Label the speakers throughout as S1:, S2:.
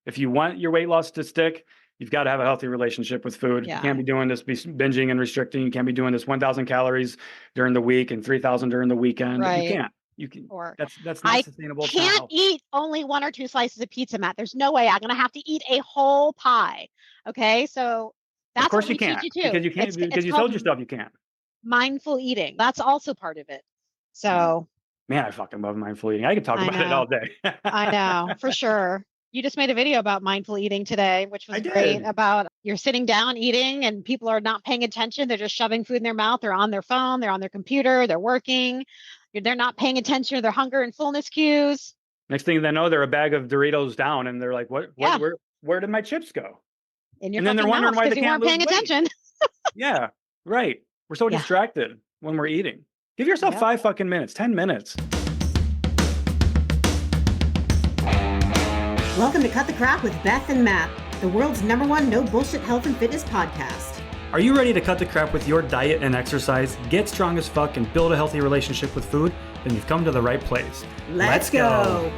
S1: If you want your weight loss to stick, you've got to have a healthy relationship with food. You can't be doing this, binging and restricting. You can't be doing this 1,000 calories during the week and 3,000 during the weekend.
S2: Right.
S1: You can't. You can.
S2: Or
S1: that's not sustainable.
S2: I can't eat only 1 or 2 slices of pizza, Matt. There's no way. I'm going to have to eat a whole pie. Okay, so that's
S1: of course
S2: what we
S1: you can't,
S2: teach you too.
S1: because you can't, because you told yourself you can't.
S2: Mindful eating. That's also part of it. So,
S1: man, I fucking love mindful eating. I could talk about it all day.
S2: I know, for sure. You just made a video about mindful eating today, which was great, about you're sitting down eating and people are not paying attention. They're just shoving food in their mouth. They're on their phone. They're on their computer. They're working. They're not paying attention to their hunger and fullness cues.
S1: Next thing they know, they're a bag of Doritos down and they're like, where did my chips go?
S2: And
S1: then they're wondering why they can't lose
S2: paying attention.
S1: Yeah, right. We're so distracted when we're eating. Give yourself 5 fucking minutes, 10 minutes.
S3: Welcome to Cut the Crap with Beth and Matt, the world's #1 no bullshit health and fitness podcast.
S1: Are you ready to cut the crap with your diet and exercise, get strong as fuck, and build a healthy relationship with food? Then you've come to the right place.
S3: Let's go.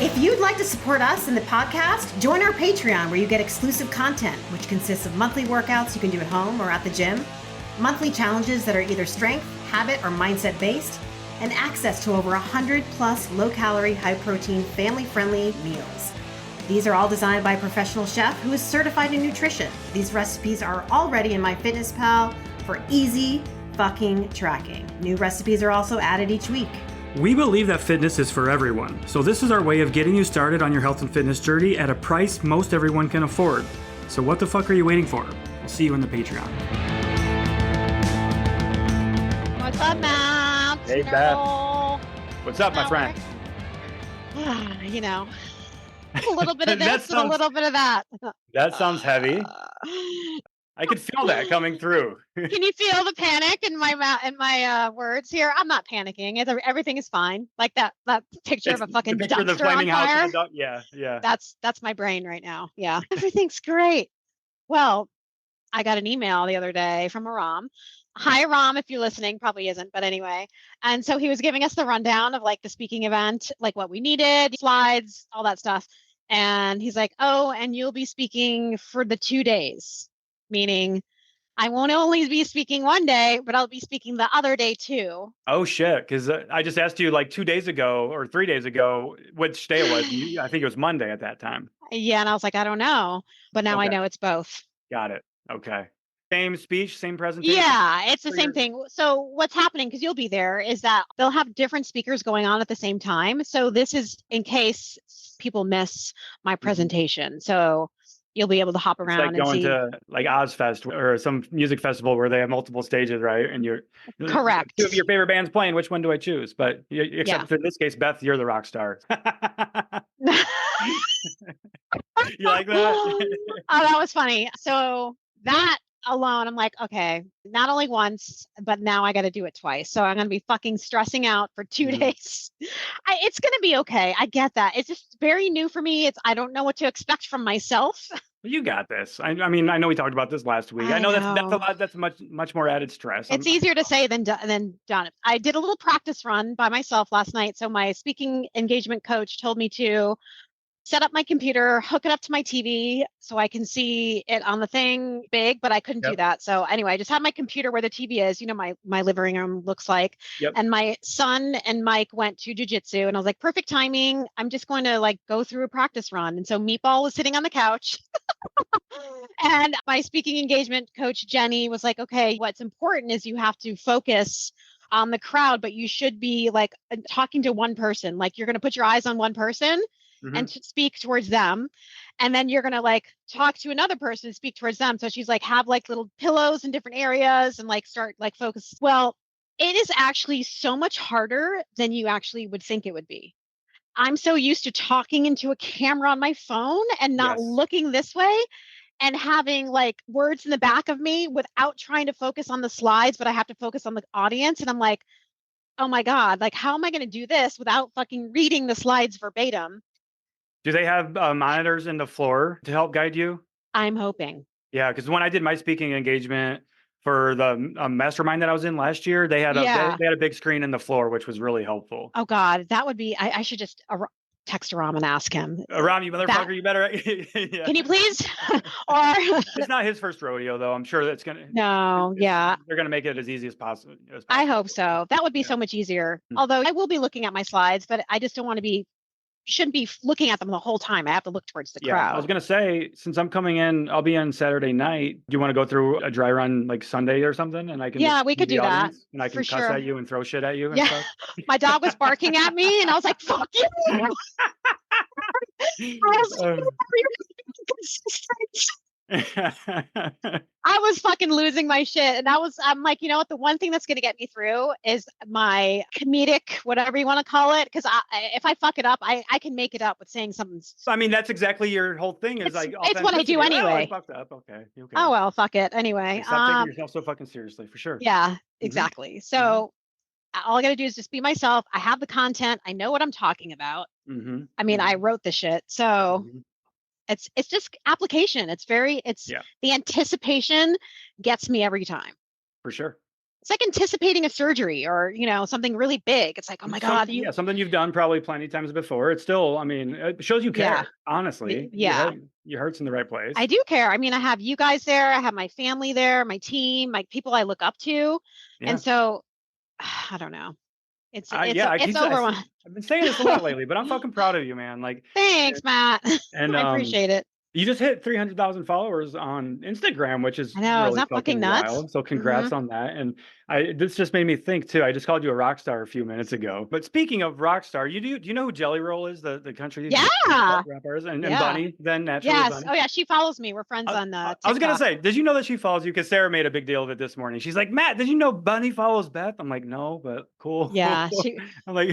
S3: If you'd like to support us in the podcast, join our Patreon where you get exclusive content, which consists of monthly workouts you can do at home or at the gym, monthly challenges that are either strength, habit, or mindset based, and access to over 100 plus low-calorie, high-protein, family-friendly meals. These are all designed by a professional chef who is certified in nutrition. These recipes are already in MyFitnessPal for easy fucking tracking. New recipes are also added each week.
S1: We believe that fitness is for everyone, so this is our way of getting you started on your health and fitness journey at a price most everyone can afford. So what the fuck are you waiting for? We'll see you in the Patreon.
S2: What's up, Matt?
S1: Hey, Beth. What's up, my friend?
S2: You know, a little bit of this and a little bit of that.
S1: That sounds heavy. I could feel that coming through.
S2: Can you feel the panic in my words here? I'm not panicking. Everything is fine. Like that picture of a fucking dumpster on fire.
S1: Yeah.
S2: That's my brain right now. Yeah, everything's great. Well, I got an email the other day from Aram. Hi, Aram, if you're listening, probably isn't, but anyway. And so he was giving us the rundown of like the speaking event, like what we needed, slides, all that stuff. And he's like, oh, and you'll be speaking for the 2 days. Meaning I won't only be speaking one day, but I'll be speaking the other day too.
S1: Oh, shit. Because I just asked you like 2 days ago or 3 days ago which day it was. I think it was Monday at that time.
S2: Yeah. And I was like, I don't know. But now I know it's both.
S1: Got it. Okay. Same speech, same presentation?
S2: Yeah, it's the same thing. So what's happening, because you'll be there, is that they'll have different speakers going on at the same time. So this is in case people miss my presentation. So you'll be able to hop around
S1: and see. It's like going to like Ozfest or some music festival where they have multiple stages, right? And you're
S2: correct.
S1: 2 of your favorite bands playing. Which one do I choose? But except in this case, Beth, you're the rock star. You like that?
S2: Oh, that was funny. So that alone, I'm like, okay, not only once, but now I got to do it twice. So I'm going to be fucking stressing out for 2 days. It's going to be okay. I get that. It's just very new for me. I don't know what to expect from myself.
S1: You got this. I mean, I know we talked about this last week. I know that's a lot. That's much more added stress.
S2: It's easier to say than done. I did a little practice run by myself last night. So my speaking engagement coach told me to set up my computer, hook it up to my TV so I can see it on the thing big, but I couldn't do that. So anyway, I just had my computer where the TV is, my living room looks like. And my son and Mike went to jujitsu and I was like, perfect timing. I'm just going to like go through a practice run. And so Meatball was sitting on the couch and my speaking engagement coach, Jenny, was like, okay, what's important is you have to focus on the crowd, but you should be like talking to one person. Like you're going to put your eyes on one person and to speak towards them. And then you're going to like talk to another person and speak towards them. So she's like, have like little pillows in different areas and like start like focus. Well, it is actually so much harder than you actually would think it would be. I'm so used to talking into a camera on my phone and not looking this way and having like words in the back of me without trying to focus on the slides, but I have to focus on the audience. And I'm like, oh my God, like, how am I going to do this without fucking reading the slides verbatim?
S1: Do they have monitors in the floor to help guide you?
S2: I'm hoping.
S1: Yeah, because when I did my speaking engagement for the mastermind that I was in last year, they had a big screen in the floor, which was really helpful.
S2: Oh God, that would be. I should just text Ram and ask him.
S1: Ram, you motherfucker, you better.
S2: Yeah. Can you please? Or
S1: it's not his first rodeo, though. I'm sure that's gonna.
S2: No, yeah.
S1: They're gonna make it as easy as possible.
S2: I hope so. That would be so much easier. Although I will be looking at my slides, but I just don't want to be. Shouldn't be looking at them the whole time. I have to look towards the crowd.
S1: I was gonna say, since I'm coming in, I'll be in Saturday night. Do you want to go through a dry run like Sunday or something? And I can
S2: we could do that.
S1: And I can cuss at you and throw shit at you. And stuff.
S2: My dog was barking at me, and I was like, "Fuck you!" I was fucking losing my shit. And I'm like, you know what? The one thing that's going to get me through is my comedic, whatever you want to call it. Because if I fuck it up, I can make it up with saying something.
S1: I mean, that's exactly your whole thing is
S2: it's what I do anyway.
S1: Oh, I fucked up. Okay.
S2: Oh, well, fuck it. Anyway.
S1: Stop taking yourself so fucking seriously, for sure.
S2: Yeah, exactly. So all I got to do is just be myself. I have the content. I know what I'm talking about. I mean, I wrote the shit. So it's just application. It's the anticipation gets me every time.
S1: For sure.
S2: It's like anticipating a surgery or, something really big. It's like, oh my God.
S1: Something you've done probably plenty of times before. It's still, I mean, it shows you care, honestly.
S2: Yeah.
S1: Your heart's in the right place.
S2: I do care. I mean, I have you guys there. I have my family there, my team, my people I look up to. Yeah. And so, I don't know. It's overwhelming.
S1: I've been saying this a lot lately, but I'm fucking proud of you, man. Like,
S2: thanks, Matt. And I appreciate it.
S1: You just hit 300,000 followers on Instagram, which is
S2: I know,
S1: really
S2: is that fucking nuts?
S1: Wild. So congrats on that. And this just made me think too. I just called you a rock star a few minutes ago. But speaking of rock star, do you know who Jelly Roll is? The country rappers and Bunny then naturally.
S2: Yes.
S1: Bunny?
S2: Oh yeah, she follows me. We're friends on TikTok.
S1: I was gonna say, did you know that she follows you? Because Sarah made a big deal of it this morning. She's like, Matt, did you know Bunny follows Beth? I'm like, no, but cool.
S2: Yeah,
S1: I'm like,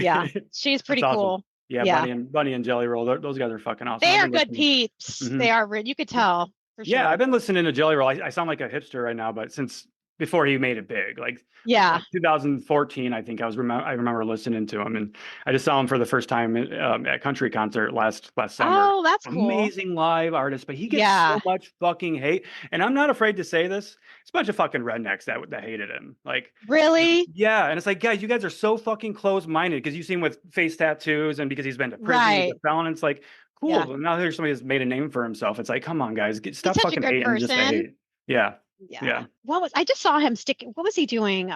S2: she's pretty cool.
S1: Awesome. Yeah, Bunny and Jelly Roll, those guys are fucking awesome.
S2: They are good peeps. They are. You could tell. For sure.
S1: Yeah, I've been listening to Jelly Roll. I sound like a hipster right now, but since before he made it big, like 2014, I think I remember listening to him, and I just saw him for the first time at country concert last summer.
S2: Oh, that's cool.
S1: Amazing live artist, but he gets so much fucking hate, and I'm not afraid to say this. It's a bunch of fucking rednecks that hated him. Like,
S2: really?
S1: Yeah, and it's like, guys, you guys are so fucking close-minded because you see him with face tattoos and because he's been to prison, he's a felon. It's like, cool. Yeah. Now there's somebody that's made a name for himself. It's like, come on, guys, stop fucking hating just to hate. Yeah.
S2: I just saw him what was he doing?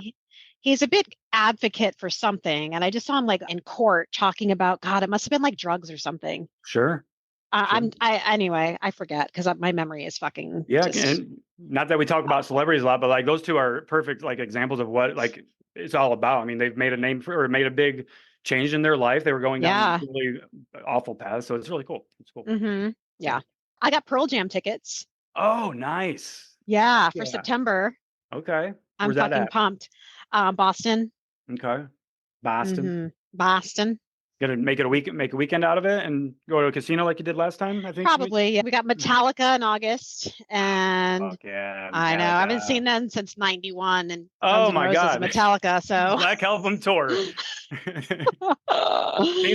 S2: He's a big advocate for something, and I just saw him like in court talking about, God, it must have been like drugs or something.
S1: Sure.
S2: Anyway, I forget because my memory is fucking.
S1: Yeah, and not that we talk about celebrities a lot, but like those two are perfect like examples of what like it's all about. I mean, they've made a name or made a big change in their life. They were going down a really awful path, so it's really cool. It's cool.
S2: Yeah, I got Pearl Jam tickets.
S1: Oh, nice.
S2: Yeah, for September.
S1: Okay.
S2: I'm fucking pumped. Boston.
S1: Okay. Boston.
S2: Boston.
S1: Gonna make a weekend out of it and go to a casino like you did last time, I think.
S2: Probably. Yeah. We got Metallica in August, and I know I haven't seen them since '91, and
S1: oh my God,
S2: Metallica. So
S1: Black Album tour. Things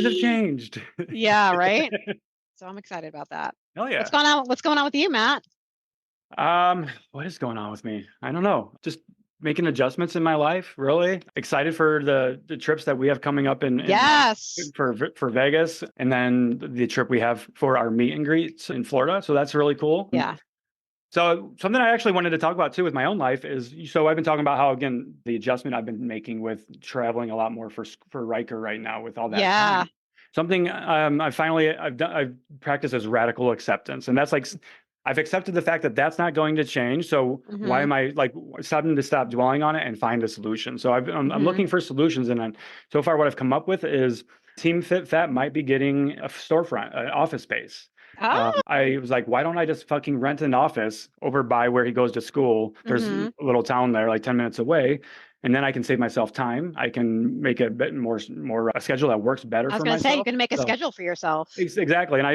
S1: have changed.
S2: Yeah, right. So I'm excited about that.
S1: Hell yeah.
S2: What's going on with you, Matt?
S1: What is going on with me? I don't know. Just making adjustments in my life. Really excited for the trips that we have coming up for Vegas, and then the trip we have for our meet and greets in Florida. So that's really cool.
S2: Yeah.
S1: So something I actually wanted to talk about too with my own life is, so I've been talking about how, again, the adjustment I've been making with traveling a lot more for Riker right now with all that.
S2: Yeah.
S1: Time. Something I've practiced as radical acceptance, and that's like, I've accepted the fact that that's not going to change. So why am I like starting to stop dwelling on it and find a solution? So I'm looking for solutions. And then so far what I've come up with is Team Fit Fat might be getting a storefront, an office space. I was like, why don't I just fucking rent an office over by where he goes to school? There's a little town there, like 10 minutes away. And then I can save myself time. I can make a bit more a schedule that works better for myself. I was going to
S2: say, you can make a schedule for yourself.
S1: Exactly. And I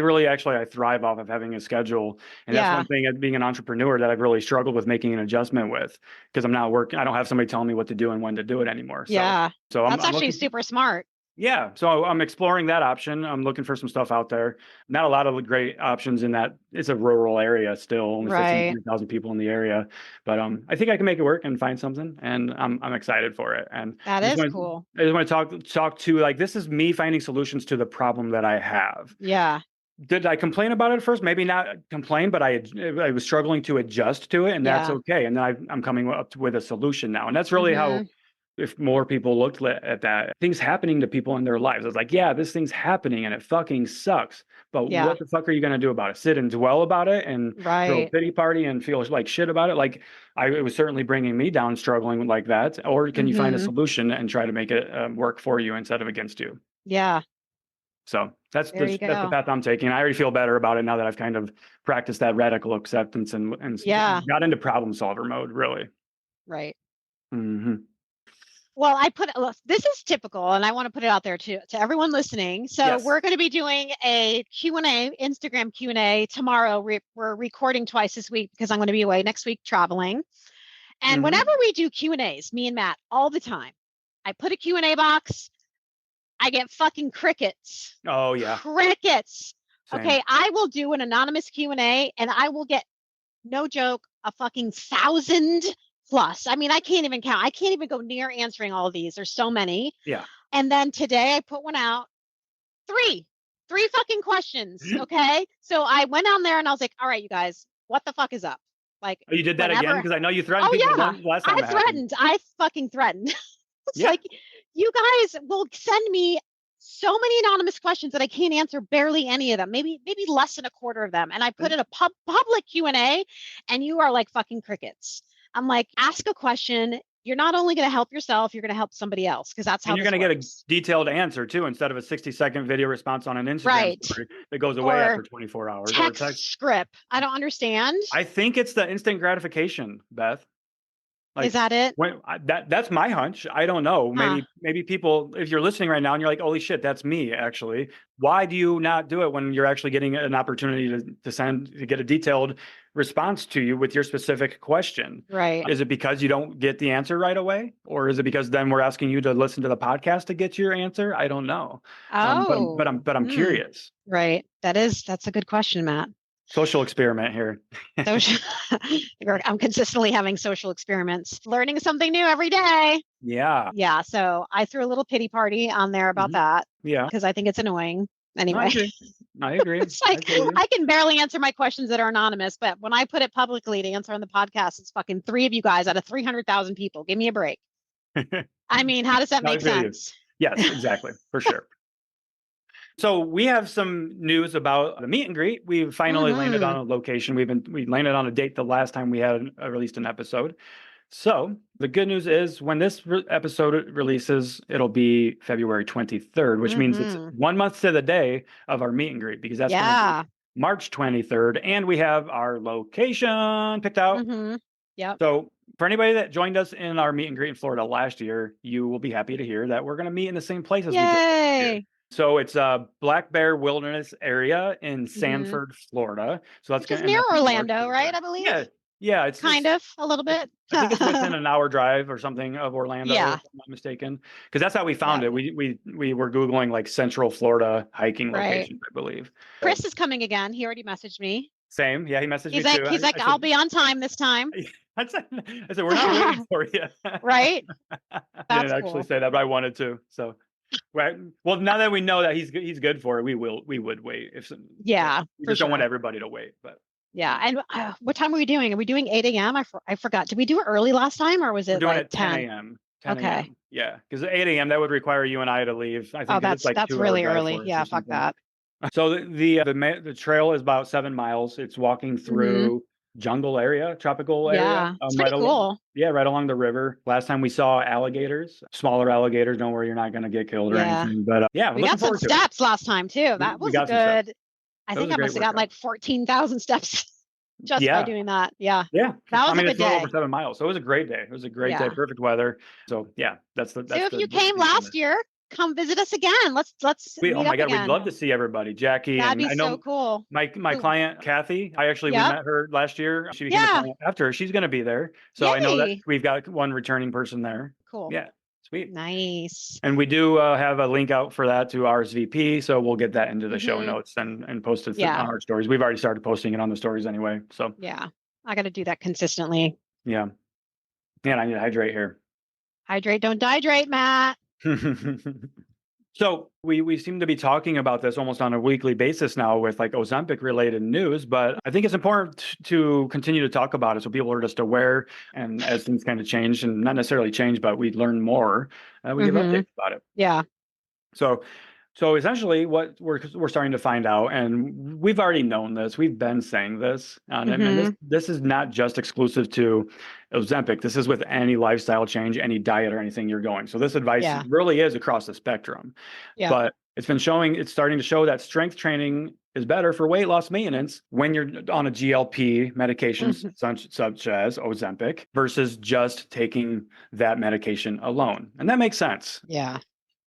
S1: thrive off of having a schedule. And that's one thing, being an entrepreneur, that I've really struggled with making an adjustment with, because I'm not working. I don't have somebody telling me what to do and when to do it anymore.
S2: So that's actually super smart.
S1: Yeah, so I'm exploring that option. I'm looking for some stuff out there. Not a lot of great options in that. It's a rural area still, only
S2: Right.
S1: 15,000 people in the area. But I think I can make it work and find something, and I'm excited for it. And
S2: That
S1: I just
S2: is
S1: want
S2: cool.
S1: I just want to talk to, like, this is me finding solutions to the problem that I have.
S2: Yeah.
S1: Did I complain about it at first? Maybe not complain, but I was struggling to adjust to it, and that's
S2: Yeah.
S1: okay. And then I'm coming up with a solution now, and that's really how,
S2: Mhm.
S1: if more people looked at that, things happening to people in their lives. It's like, yeah, this thing's happening and it fucking sucks. But
S2: Yeah.
S1: what the fuck are you going to do about it? Sit and dwell about it and throw a
S2: Right.
S1: pity party and feel like shit about it? Like, it was certainly bringing me down, struggling like that. Or can you find a
S2: Mhm.
S1: solution and try to make it work for you instead of against you?
S2: Yeah.
S1: So that's
S2: There you
S1: that's the
S2: go.
S1: path I'm taking. I already feel better about it now that I've kind of practiced that radical acceptance and
S2: Yeah.
S1: got into problem solver mode, really.
S2: Right.
S1: Hmm.
S2: Well, look, this is typical, and I want to put it out there to everyone listening. So
S1: Yes.
S2: we're going to be doing a Q&A, Instagram Q&A tomorrow. We're recording twice this week because I'm going to be away next week traveling. And
S1: Mhm.
S2: whenever we do Q&As, me and Matt, all the time, I put a Q&A box. I get fucking crickets.
S1: Oh, yeah.
S2: Crickets.
S1: Same.
S2: Okay, I will do an anonymous Q&A, and I will get, no joke, a fucking 1,000 plus. I mean, I can't even count. I can't even go near answering all of these. There's so many.
S1: Yeah.
S2: And then today I put one out. Three fucking questions. Okay. So I went on there and I was like, all right, you guys, what the fuck is up? Like,
S1: Oh, you did that again?
S2: whenever.
S1: Because I know you threatened
S2: Oh
S1: people
S2: yeah,
S1: last time
S2: I
S1: it happened.
S2: threatened. I fucking threatened. It's
S1: Yeah.
S2: like, you guys will send me so many anonymous questions that I can't answer barely any of them. Maybe less than a quarter of them. And I put in a public Q&A, and you are like fucking crickets. I'm like, ask a question. You're not only going to help yourself, you're going to help somebody else, because that's how
S1: And you're
S2: this
S1: going to get
S2: works.
S1: a detailed answer too, instead of a 60-second video response on an Instagram
S2: Right.
S1: story that goes away
S2: Or
S1: after 24 hours. Or
S2: text script. I don't understand.
S1: I think it's the instant gratification, Beth.
S2: Is that it?
S1: That's my hunch. I don't know.
S2: Huh.
S1: Maybe people, if you're listening right now and you're like, holy shit, that's me actually. Why do you not do it when you're actually getting an opportunity to get a detailed response to you with your specific question?
S2: Right.
S1: Is it because you don't get the answer right away? Or is it because then we're asking you to listen to the podcast to get your answer? I don't know.
S2: Oh.
S1: But I'm curious.
S2: Right. That's a good question, Matt.
S1: Social experiment here.
S2: I'm consistently having social experiments, learning something new every day.
S1: Yeah.
S2: Yeah. So I threw a little pity party on there about that.
S1: Yeah.
S2: Because I think it's annoying. Anyway.
S1: I agree.
S2: It's like, I can barely answer my questions that are anonymous, but when I put it publicly to answer on the podcast, it's fucking 3 of you guys out of 300,000 people. Give me a break. I mean, how does that make sense?
S1: Yes, exactly. For sure. So we have some news about the meet and greet. We've finally landed on a location. We landed on a date the last time we had released an episode. So the good news is, when this episode releases, it'll be February 23rd, which means it's 1 month to the day of our meet and greet, because that's going to be March 23rd. And we have our location picked out.
S2: Yep.
S1: So for anybody that joined us in our meet and greet in Florida last year, you will be happy to hear that we're going to meet in the same place as we did this year. So it's a Black Bear Wilderness area in Sanford, Florida. So that's
S2: going to be near Orlando, right? I believe.
S1: Yeah, it's
S2: kind of a little bit.
S1: I think it's within an hour drive or something of Orlando, if I'm not mistaken. Because that's how we found it. We were Googling like Central Florida hiking locations, I believe.
S2: Chris is coming again. He already messaged me.
S1: Same. Yeah, he messaged me too.
S2: He's like, I'll be on time this time.
S1: I said, we're not waiting for you.
S2: Right?
S1: I didn't actually say that, but I wanted to. So, right. Well, now that we know that he's good for it, we would wait. We just don't want everybody to wait, but.
S2: Yeah. And what time are we doing? Are we doing 8 a.m.? I forgot. Did we do it early last time, or was it
S1: doing
S2: like
S1: it
S2: 10
S1: a.m.?
S2: Okay.
S1: Yeah. Because 8 a.m. that would require you and I to leave. I think
S2: that's
S1: like
S2: really early. Yeah. Fuck that.
S1: So the trail is about 7 miles. It's walking through jungle area, tropical area.
S2: Yeah. It's pretty
S1: cool. Right along the river. Last time we saw alligators, smaller alligators. Don't worry, you're not going to get killed or anything. But
S2: we got some steps last time too. That was good. I think I must have gotten like 14,000 steps just by doing that. Yeah.
S1: Yeah.
S2: That was a good day.
S1: Over 7 miles. So it was a great day. It was a great day. Perfect weather. So yeah, that's if
S2: you came last year, come visit us again. Let's meet
S1: oh my God,
S2: again.
S1: we'd love to see everybody. Jackie.
S2: That'd be
S1: I know
S2: so cool.
S1: My client, Kathy, we met her last year. She became a client after. She's going to be there. So I know that we've got one returning person there.
S2: Cool.
S1: Yeah. Sweet.
S2: Nice.
S1: And we do have a link out for that to RSVP, so we'll get that into the show
S2: Mhm.
S1: notes and post it on
S2: Yeah.
S1: our stories. We've already started posting it on the stories anyway. So
S2: Yeah. I got to do that consistently.
S1: yeah. Man, I need to hydrate here.
S2: Hydrate, don't dehydrate, Matt.
S1: So we seem to be talking about this almost on a weekly basis now with like Ozempic related news, but I think it's important to continue to talk about it so people are just aware, and as things kind of change, and not necessarily change, but we learn more, we give updates about it.
S2: Yeah.
S1: So essentially what we're starting to find out, and we've already known this, we've been saying this, and this is not just exclusive to Ozempic. This is with any lifestyle change, any diet or anything you're going. So this advice
S2: Yeah.
S1: really is across the spectrum.
S2: Yeah.
S1: But it's starting to show that strength training is better for weight loss maintenance when you're on a GLP medications such as Ozempic versus just taking that medication alone. And that makes sense.
S2: Yeah.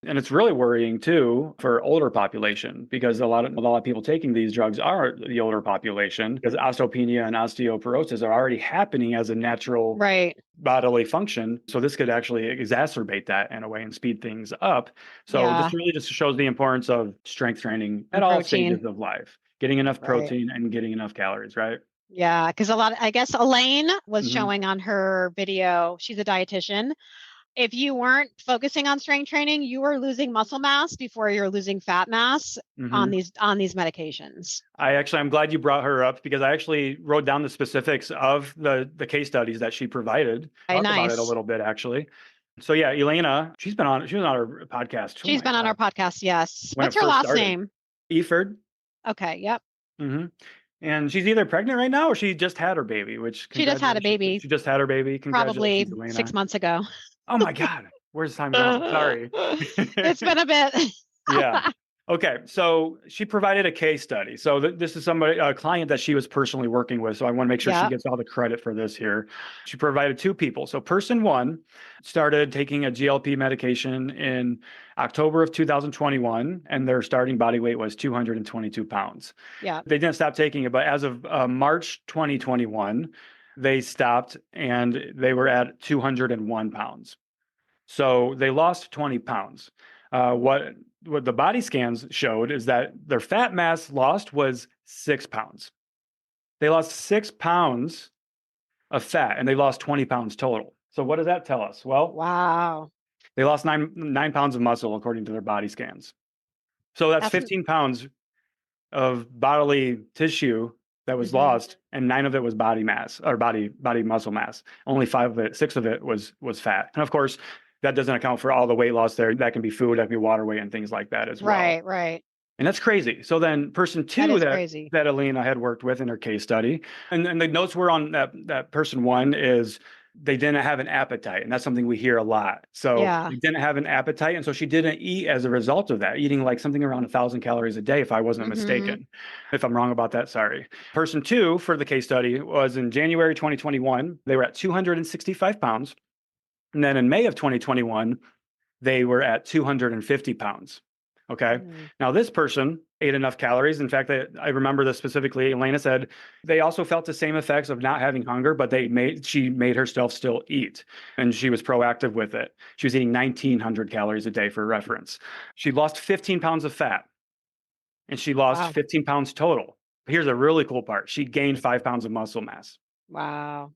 S1: And it's really worrying too for older population, because a lot of people taking these drugs are the older population, because osteopenia and osteoporosis are already happening as a natural
S2: Right.
S1: bodily function. So this could actually exacerbate that in a way and speed things up. So
S2: Yeah.
S1: this really just shows the importance of strength training at
S2: And
S1: all
S2: protein.
S1: stages of life, getting enough
S2: Right.
S1: protein and getting enough calories, right?
S2: Yeah. Because I guess Elaine was
S1: Mhm.
S2: showing on her video, she's a dietitian. If you weren't focusing on strength training, you were losing muscle mass before you're losing fat mass on these medications.
S1: I'm glad you brought her up, because I actually wrote down the specifics of the case studies that she provided. Talk about it a little bit, actually. So yeah, Elena, she was on our podcast.
S2: She's been on our podcast. Yes.
S1: When
S2: What's
S1: it
S2: her
S1: first
S2: last
S1: started.
S2: name?
S1: Eford.
S2: Okay. Yep.
S1: And she's either pregnant right now or she just had her baby, which
S2: She just had a baby.
S1: She just had her baby.
S2: Probably
S1: Congratulations, Elena.
S2: 6 months ago.
S1: Oh my God. Where's time going? Sorry.
S2: It's been a bit.
S1: Yeah. Okay. So she provided a case study. So this is a client that she was personally working with. So I want to make sure she gets all the credit for this here. She provided 2 people. So person 1 started taking a GLP medication in October of 2021, and their starting body weight was 222 pounds.
S2: Yeah.
S1: They didn't stop taking it, but as of March 2021, they stopped and they were at 201 pounds. So they lost 20 pounds. What the body scans showed is that their fat mass lost was 6 pounds. They lost 6 pounds of fat and they lost 20 pounds total. So what does that tell us? Well,
S2: Wow.
S1: they lost 9 pounds of muscle according to their body scans. So that's 15 pounds of bodily tissue that was lost, and 9 of it was body mass or body muscle mass. Only 6 of it was fat. And of course, that doesn't account for all the weight loss there. That can be food, that can be water weight and things like that as well.
S2: Right.
S1: And that's crazy. So then person 2 that Elena had worked with in her case study, and the notes were on that person 1 is they didn't have an appetite. And that's something we hear a lot. So they didn't have an appetite. And so she didn't eat as a result of that, eating like something around 1,000 calories a day, if I wasn't mistaken. If I'm wrong about that, sorry. Person 2 for the case study was in January 2021. They were at 265 pounds. And then in May of 2021, they were at 250 pounds. Okay. Now this person ate enough calories. In fact, I remember this specifically. Elena said they also felt the same effects of not having hunger, but she made herself still eat, and she was proactive with it. She was eating 1,900 calories a day for reference. She lost 15 pounds of fat, and she lost 15 pounds total. Here's a really cool part. She gained 5 pounds of muscle mass.
S2: Wow.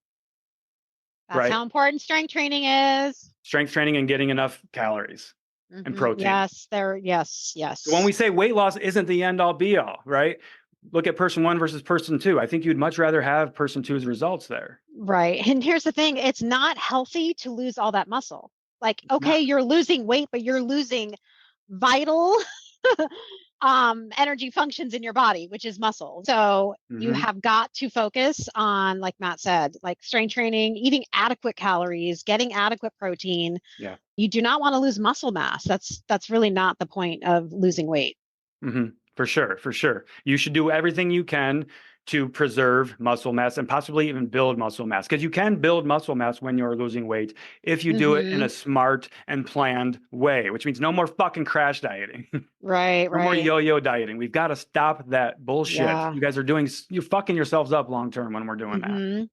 S2: That's how important strength training is.
S1: Strength training and getting enough calories. And protein.
S2: Yes.
S1: So when we say weight loss isn't the end all be all, right? Look at person 1 versus person 2. I think you'd much rather have person 2's results there.
S2: Right. And here's the thing. It's not healthy to lose all that muscle. Like, okay, you're losing weight, but you're losing vital energy functions in your body, which is muscle. So you have got to focus on, like Matt said, like strength training, eating adequate calories, getting adequate protein.
S1: Yeah.
S2: You do not want to lose muscle mass. That's really not the point of losing weight.
S1: For sure. You should do everything you can to preserve muscle mass and possibly even build muscle mass, because you can build muscle mass when you're losing weight if you do it in a smart and planned way, which means no more fucking crash dieting.
S2: Right.
S1: No more yo-yo dieting. We've got to stop that bullshit.
S2: Yeah.
S1: You guys are you're fucking yourselves up long term when we're doing that.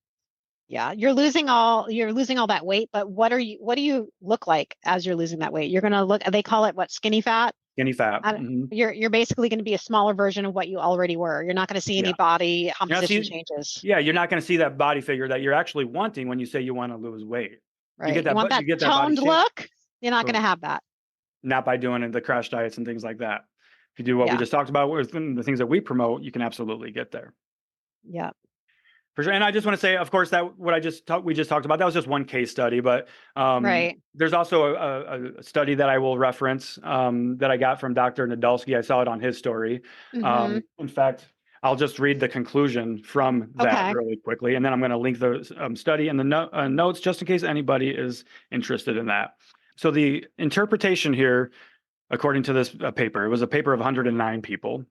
S2: Yeah, you're losing all that weight, but what do you look like as you're losing that weight? You're going to look, they call it what, skinny fat?
S1: Skinny fat.
S2: You're basically going to be a smaller version of what you already were. You're not going to see any body composition changes.
S1: Yeah, you're not going to see that body figure that you're actually wanting when you say you want to lose weight.
S2: Right.
S1: You
S2: want that toned look? You're not going to have that.
S1: Not by doing the crash diets and things like that. If you do what we just talked about with the things that we promote, you can absolutely get there.
S2: Yeah.
S1: For sure. And I just want to say, of course, that what we just talked about, that was just one case study, but there's also a study that I will reference that I got from Dr. Nadolsky. I saw it on his story. In fact, I'll just read the conclusion from that really quickly, and then I'm going to link the study and the notes just in case anybody is interested in that. So the interpretation here, according to this paper, it was a paper of 109 people.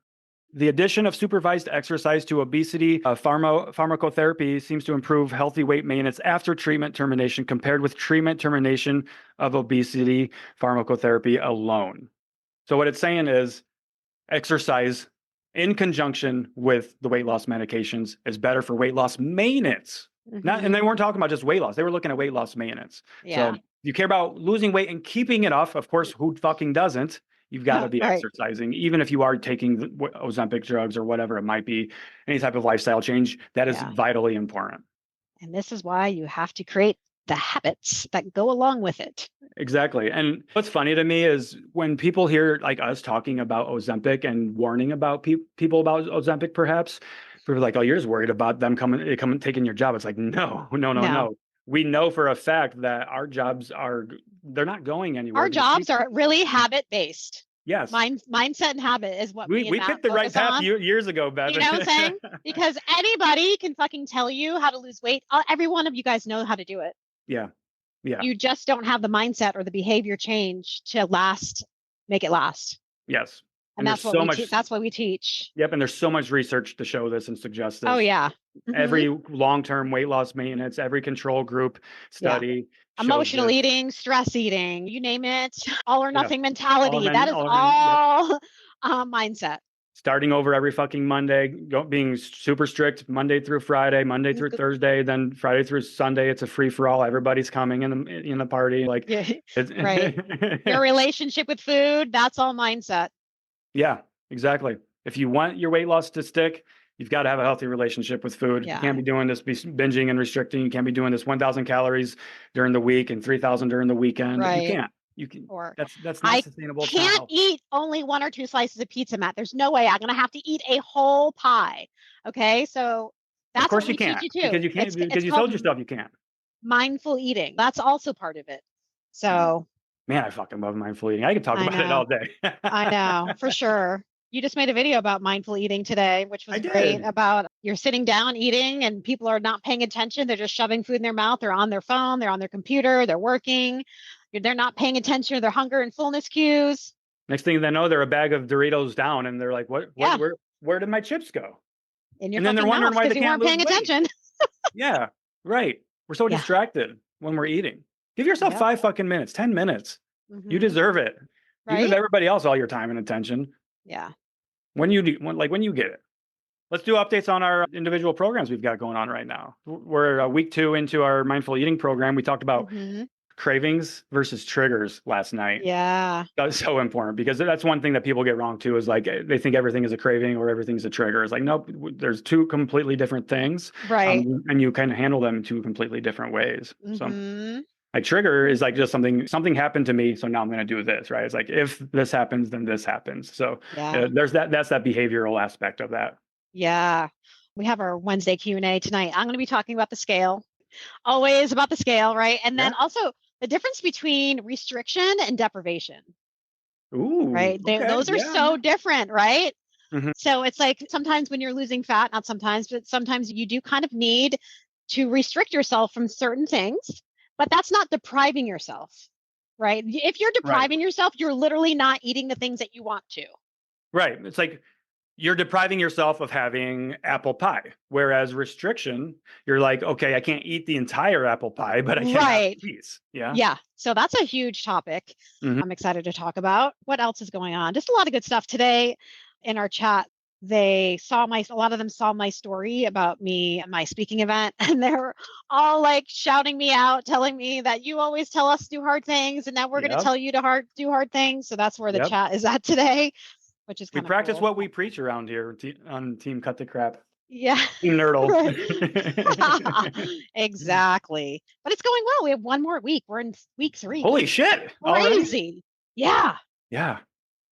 S1: The addition of supervised exercise to obesity pharmacotherapy seems to improve healthy weight maintenance after treatment termination compared with treatment termination of obesity pharmacotherapy alone. So what it's saying is exercise in conjunction with the weight loss medications is better for weight loss maintenance. And they weren't talking about just weight loss. They were looking at weight loss maintenance.
S2: Yeah.
S1: So you care about losing weight and keeping it off. Of course, who fucking doesn't? You've got to be exercising, even if you are taking Ozempic drugs or whatever it might be, any type of lifestyle change, that is vitally important.
S2: And this is why you have to create the habits that go along with it.
S1: Exactly. And what's funny to me is when people hear like us talking about Ozempic and warning about people about Ozempic, perhaps, people are like, oh, you're just worried about them coming taking your job. It's like, no. We know for a fact that our jobs they're not going anywhere.
S2: Our jobs are really habit-based.
S1: Yes.
S2: Mindset and habit is what
S1: we picked the right path years ago, Beth.
S2: You know what I'm saying? Because anybody can fucking tell you how to lose weight. Every one of you guys know how to do it.
S1: Yeah. Yeah.
S2: You just don't have the mindset or the behavior change to make it last.
S1: Yes.
S2: And that's what we teach.
S1: Yep. And there's so much research to show this and suggest this.
S2: Oh, yeah.
S1: Every long-term weight loss maintenance, every control group study.
S2: Emotional eating, stress eating, you name it, all or nothing mentality. That is all mindset. Starting over every fucking Monday, being super strict Monday through Friday, Monday through Thursday, then Friday through Sunday. It's a free for all. Everybody's coming in the party. Like, right. Your relationship with food, that's all mindset. Yeah, exactly. If you want your weight loss to stick, you've got to have a healthy relationship with food. Yeah. You can't be doing this, binging and restricting. You can't be doing this 1,000 calories during the week and 3,000 during the weekend. Right. You can't. You can. That's not sustainable. I can't eat only 1 or 2 slices of pizza, Matt. There's no way. I'm gonna have to eat a whole pie. Okay, so that's of course you can't because you can't because you told yourself you can't. Mindful eating. That's also part of it. So. Man, I fucking love mindful eating. I could talk about it all day. I know, for sure. You just made a video about mindful eating today, which was great, about you're sitting down eating and people are not paying attention. They're just shoving food in their mouth. They're on their phone. They're on their computer. They're working. They're not paying attention to their hunger and fullness cues. Next thing they know, they're a bag of Doritos down and they're like, where did my chips go? And then they're wondering why they can't lose weight. Attention. Yeah, right. We're so distracted when we're eating. Give yourself 5 fucking minutes, 10 minutes. You deserve it. Right? You give everybody else all your time and attention. Yeah. When you get it. Let's do updates on our individual programs we've got going on right now. We're week 2 into our mindful eating program. We talked about cravings versus triggers last night. Yeah. That's so important because that's one thing that people get wrong too, is like they think everything is a craving or everything's a trigger. It's like, nope, there's 2 completely different things. Right. And you can handle them in 2 completely different ways. So like trigger is like just something happened to me, so now I'm going to do this, right? It's like if this happens, then this happens. So that's that behavioral aspect of that. Yeah. We have our Wednesday Q&A tonight. I'm going to be talking about the scale. Always about the scale, right? And then also the difference between restriction and deprivation. Ooh. Right? Those are so different, right? So it's like sometimes when you're losing fat, not sometimes, but sometimes you do kind of need to restrict yourself from certain things. But that's not depriving yourself, right? If you're depriving yourself, you're literally not eating the things that you want to. Right. It's like you're depriving yourself of having apple pie. Whereas restriction, you're like, okay, I can't eat the entire apple pie, but I can have a piece. Yeah. Yeah. So that's a huge topic I'm excited to talk about. What else is going on? Just a lot of good stuff today in our chat. a lot of them saw my story about me at my speaking event, and they're all like shouting me out, telling me that you always tell us to do hard things, and now we're going to
S1: Yep.
S2: tell you to do hard things. So that's where the
S1: Yep.
S2: chat is at today, which is
S1: We
S2: kind of
S1: practice
S2: cool.
S1: what we preach around here on Team Cut the Crap.
S2: Yeah.
S1: Team Nerdle.
S2: Exactly. But it's going well. We have one more week. We're in week 3.
S1: Holy shit. Already?
S2: Crazy. Yeah.
S1: Yeah.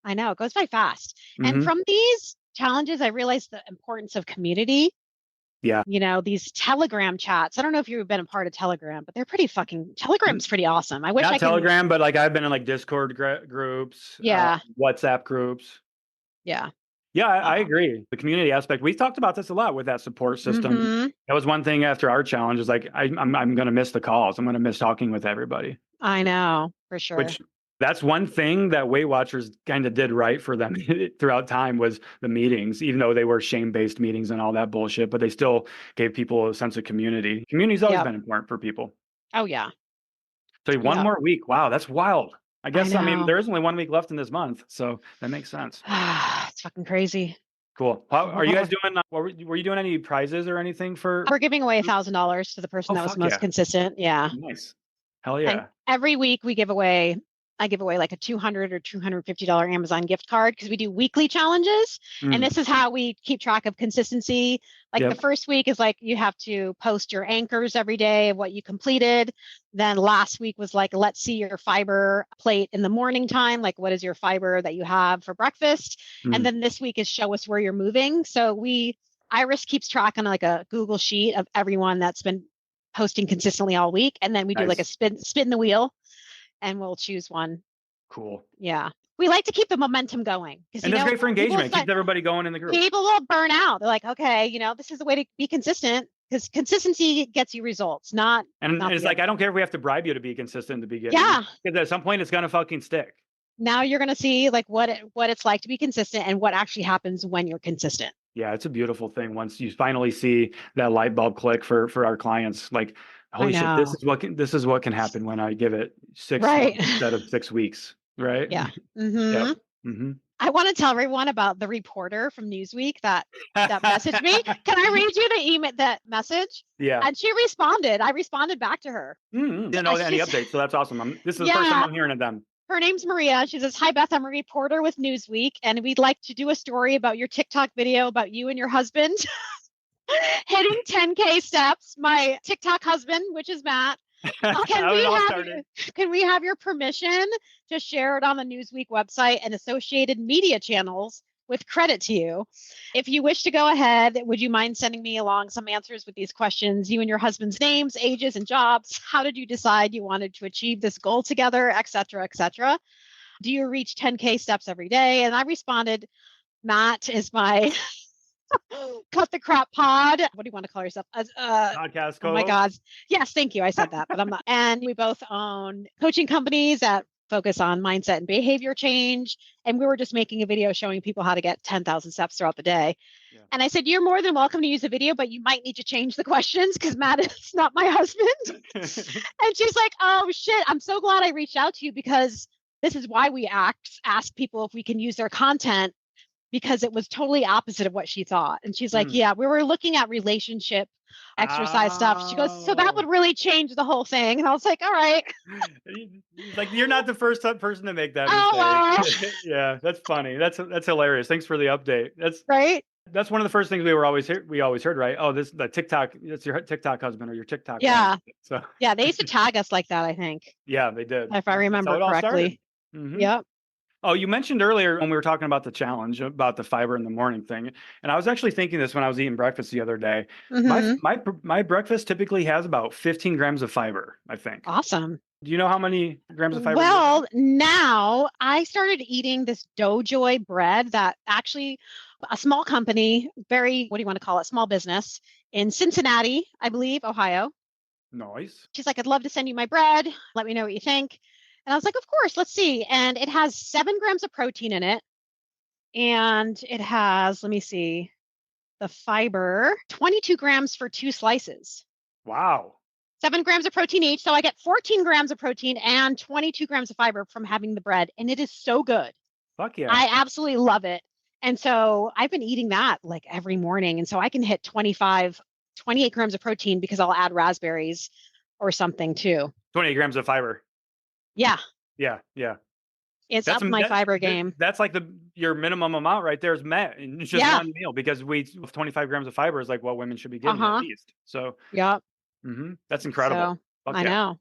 S2: I know. It goes by fast. And
S1: Mhm.
S2: from these challenges, I realized the importance of community.
S1: Yeah.
S2: You know, these Telegram chats. I don't know if you've been a part of Telegram, but Telegram's pretty awesome. I wish
S1: Not
S2: I could.
S1: Telegram, but like I've been in like Discord groups,
S2: Yeah.
S1: WhatsApp groups.
S2: Yeah.
S1: Yeah, I agree. The community aspect. We talked about this a lot with that support system.
S2: Mhm.
S1: That was one thing after our challenge is like I'm going to miss the calls. I'm going to miss talking with everybody.
S2: I know, for sure.
S1: Which that's one thing that Weight Watchers kind of did right for them throughout time was the meetings, even though they were shame-based meetings and all that bullshit, but they still gave people a sense of community. Community's always been important for people.
S2: Oh yeah.
S1: So one more week. Wow, that's wild. I guess I mean
S2: know.
S1: there is only 1 week left in this month, so that makes sense.
S2: It's fucking crazy.
S1: Cool. How, are you guys doing? Were you doing any prizes or anything for?
S2: We're giving away $1,000 to the person that was most consistent. Yeah.
S1: Nice. Hell yeah.
S2: And every week I give away like a $200 or $250 Amazon gift card because we do weekly challenges. And this is how we keep track of consistency. Like the first week is like you have to post your anchors every day of what you completed. Then last week was like, let's see your fiber plate in the morning time. Like, what is your fiber that you have for breakfast? And then this week is show us where you're moving. So Iris keeps track on like a Google sheet of everyone that's been posting consistently all week. And then we do like a spin the wheel. And we'll choose one.
S1: Cool.
S2: Yeah. We like to keep the momentum going.
S1: And that's great for engagement. Keeps everybody going in the group.
S2: People will burn out. They're like, okay, this is the way to be consistent because consistency gets you results, not.
S1: And it's like, I don't care if we have to bribe you to be consistent to begin.
S2: Yeah.
S1: Because at some point it's going to fucking stick.
S2: Now you're going to see like what it's like to be consistent and what actually happens when you're consistent.
S1: Yeah. It's a beautiful thing. Once you finally see that light bulb click for our clients, like, holy shit, this is what can happen when I give it 6 months instead of 6 weeks. Right.
S2: Yeah. I want to tell everyone about the reporter from Newsweek that messaged me. Can I read you that message?
S1: Yeah.
S2: And she responded. I responded back to her.
S1: Didn't know any updates, so that's awesome. This is the first time I'm hearing of them.
S2: Her name's Maria. She says, "Hi Beth, I'm a reporter with Newsweek, and we'd like to do a story about your TikTok video about you and your husband hitting 10K steps. My TikTok husband, which is Matt. Can we have your permission to share it on the Newsweek website and associated media channels with credit to you? If you wish to go ahead, would you mind sending me along some answers with these questions? You and your husband's names, ages, and jobs. How did you decide you wanted to achieve this goal together, et cetera, et cetera? Do you reach 10K steps every day?" And I responded, Matt is my Cut the Crap pod. What do you want to call yourself?
S1: Podcast.
S2: Oh my God. Yes, thank you. I said that, but I'm not. And we both own coaching companies that focus on mindset and behavior change. And we were just making a video showing people how to get 10,000 steps throughout the day. Yeah. And I said, you're more than welcome to use the video, but you might need to change the questions because Matt is not my husband. And she's like, oh shit, I'm so glad I reached out to you because this is why we ask people if we can use their content, because it was totally opposite of what she thought. And she's like, yeah, we were looking at relationship exercise stuff. She goes, so that would really change the whole thing. And I was like, all right.
S1: Like, you're not the first person to make that mistake. Yeah, that's funny. That's hilarious. Thanks for the update. That's right. That's one of the first things we always heard, right? Oh, the TikTok, that's your TikTok husband or your TikTok.
S2: Yeah.
S1: Husband. So
S2: yeah, they used to tag us like that, I think.
S1: Yeah, they did.
S2: If I remember correctly. Yep.
S1: Oh, you mentioned earlier when we were talking about the challenge about the fiber in the morning thing. And I was actually thinking this when I was eating breakfast the other day. My breakfast typically has about 15 grams of fiber, I think.
S2: Awesome.
S1: Do you know how many grams of fiber?
S2: Well, now I started eating this Doughjoy bread that actually a small company, what do you want to call it? Small business in Cincinnati, I believe, Ohio.
S1: Nice.
S2: She's like, I'd love to send you my bread. Let me know what you think. And I was like, of course, let's see. And it has 7 grams of protein in it. And it has, let me see, the fiber, 22 grams for 2 slices.
S1: Wow.
S2: 7 grams of protein each. So I get 14 grams of protein and 22 grams of fiber from having the bread. And it is so good.
S1: Fuck yeah.
S2: I absolutely love it. And so I've been eating that like every morning. And so I can hit 28 grams of protein because I'll add raspberries or something too.
S1: 28 grams of fiber.
S2: Yeah.
S1: Yeah. Yeah.
S2: It's up my fiber
S1: that,
S2: game.
S1: that's like your minimum amount right there is met in just
S2: Yeah.
S1: one meal, because 25 grams of fiber is like what women should be getting at least. So
S2: Yep.
S1: that's incredible.
S2: So I know.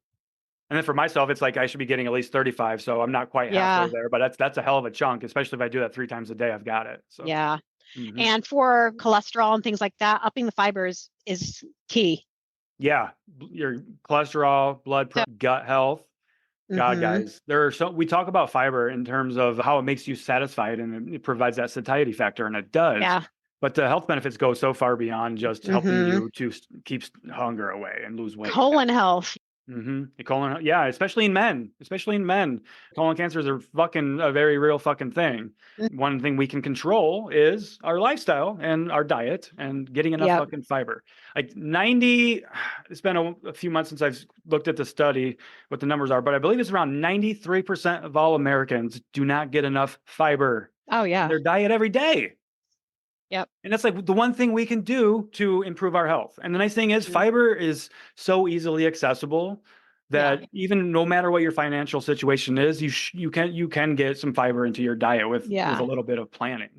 S1: And then for myself, it's like I should be getting at least 35. So I'm not quite halfway there, but that's a hell of a chunk, especially if I do that 3 times a day. I've got it. So
S2: yeah. And for cholesterol and things like that, upping the fibers is key.
S1: Yeah, your cholesterol, blood pressure, gut health. God, guys, we talk about fiber in terms of how it makes you satisfied and it provides that satiety factor, and it does.
S2: Yeah.
S1: But the health benefits go so far beyond just helping you to keep hunger away and lose weight.
S2: Colon health.
S1: Colon, yeah, especially in men. Colon cancer is a very real fucking thing. One thing we can control is our lifestyle and our diet and getting enough fucking fiber. Like it's been a few months since I've looked at the study, what the numbers are, but I believe it's around 93% of all Americans do not get enough fiber in their diet every day.
S2: Yep.
S1: And that's like the one thing we can do to improve our health. And the nice thing is fiber is so easily accessible that even no matter what your financial situation is, you can get some fiber into your diet with a little bit of planning.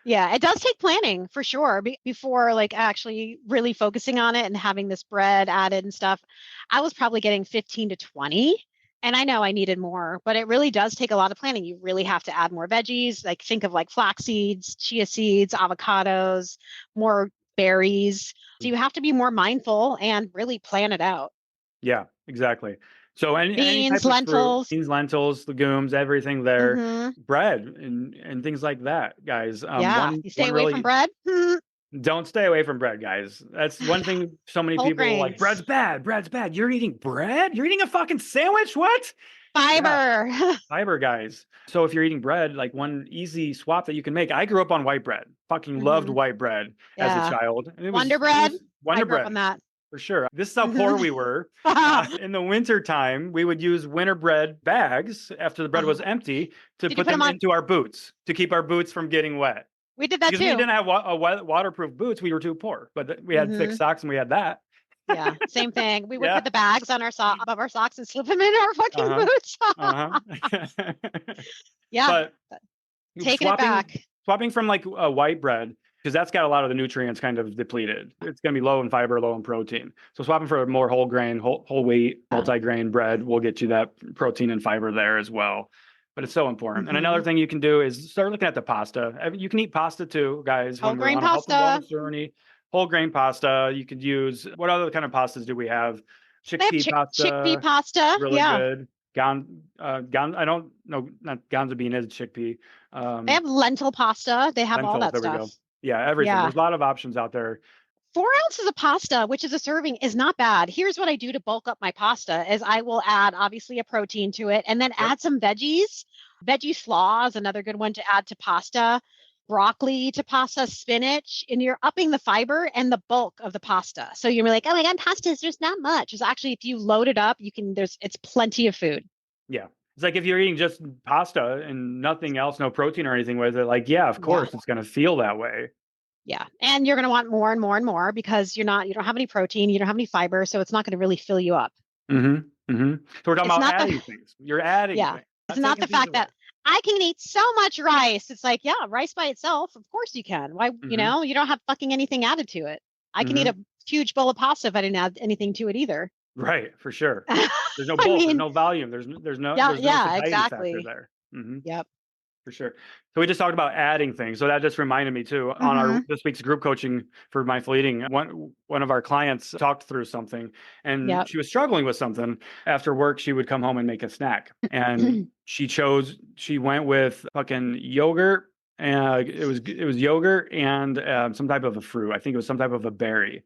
S2: Yeah, it does take planning for sure before like actually really focusing on it and having this bread added and stuff. I was probably getting 15 to 20. And I know I needed more, but it really does take a lot of planning. You really have to add more veggies, like think of like flax seeds, chia seeds, avocados, more berries. So you have to be more mindful and really plan it out.
S1: Yeah, exactly. So any
S2: beans,
S1: type
S2: lentils,
S1: of fruit, beans, lentils, legumes, everything there, bread and things like that, guys.
S2: You stay away from bread.
S1: Don't stay away from bread, guys. That's one thing so many people are like, bread's bad. You're eating bread? You're eating a fucking sandwich? What?
S2: Fiber.
S1: Yeah. Fiber, guys. So if you're eating bread, like one easy swap that you can make. I grew up on white bread. Fucking loved white bread as a child. And
S2: Wonder Bread.
S1: Wonder
S2: I grew
S1: Bread.
S2: up on that.
S1: For sure. This is how poor we were. In the winter time, we would use winter bread bags after the bread was empty to put them into our boots to keep our boots from getting wet.
S2: We did that
S1: because
S2: too.
S1: We didn't have waterproof boots. We were too poor, but we had thick socks and we had that.
S2: Yeah, same thing. We would put the bags on our above our socks and slip them in our fucking boots.
S1: Yeah. But
S2: taking it back.
S1: Swapping from like a white bread, because that's got a lot of the nutrients kind of depleted. It's going to be low in fiber, low in protein. So swapping for a more whole grain, whole wheat, multi-grain bread will get you that protein and fiber there as well. But it's so important. And another thing you can do is start looking at the pasta. You can eat pasta too, guys.
S2: Whole grain pasta.
S1: Whole grain pasta. You could use, what other kind of pastas do we have? Chickpea pasta.
S2: Chickpea pasta.
S1: Really good. I don't know, not ganza bean is chickpea.
S2: They have lentil pasta. They have all that
S1: there
S2: stuff.
S1: We go. Yeah, everything. There's a lot of options out there.
S2: 4 ounces of pasta, which is a serving, is not bad. Here's what I do to bulk up my pasta is I will add obviously a protein to it and then add some veggies. Veggie slaw is another good one to add to pasta. Broccoli to pasta, spinach, and you're upping the fiber and the bulk of the pasta. So you're like, oh my God, pasta is just not much. It's actually, if you load it up, it's plenty of food.
S1: Yeah. It's like if you're eating just pasta and nothing else, no protein or anything with it, like, yeah, of course, it's going to feel that way.
S2: Yeah. And you're going to want more and more and more because you don't have any protein, you don't have any fiber. So it's not going to really fill you up.
S1: So we're talking about adding things. You're adding things.
S2: It's not the fact that I can eat so much rice. It's like, yeah, rice by itself. Of course you can. Why, you don't have fucking anything added to it. I can eat a huge bowl of pasta if I didn't add anything to it either.
S1: Right. For sure. There's no bulk, there's no volume. There's no
S2: exactly.
S1: factor there.
S2: Yep.
S1: For sure. So we just talked about adding things. So that just reminded me too, on our this week's group coaching for Mindful Eating, one of our clients talked through something and she was struggling with something. After work, she would come home and make a snack. And she went with fucking yogurt. And it was yogurt and some type of a fruit. I think it was some type of a berry.